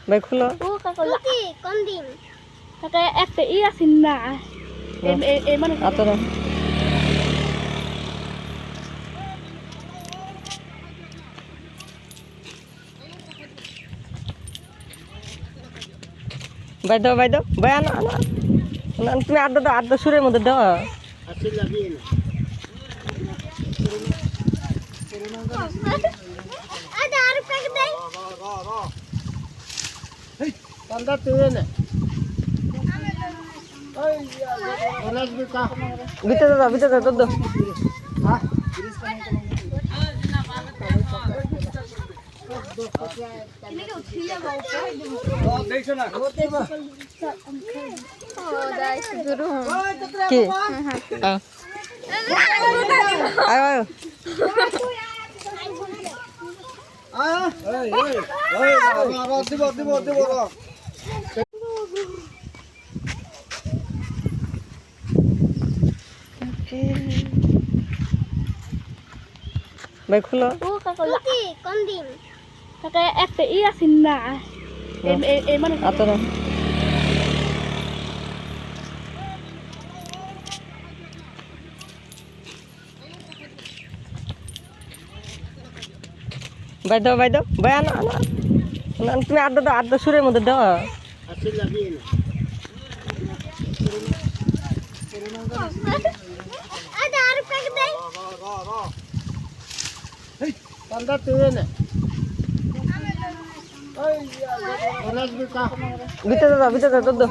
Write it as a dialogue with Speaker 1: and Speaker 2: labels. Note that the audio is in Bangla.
Speaker 1: ভাই খুলো
Speaker 2: কোন দিন কাকা একটা আছে না এই মানে
Speaker 1: আতরা ভাই দাও ভাই আনো তুমি আড্ডা সুরের মধ্যে দাও ভিতরে দাও কি ভাই খুলো
Speaker 2: কোন দিন কাকা একটা আছে না এই মানে
Speaker 1: আতরা ভাই দাও ভাই আনো তুমি আড্ডা সুরের মধ্যে দাও ভিতরে দাও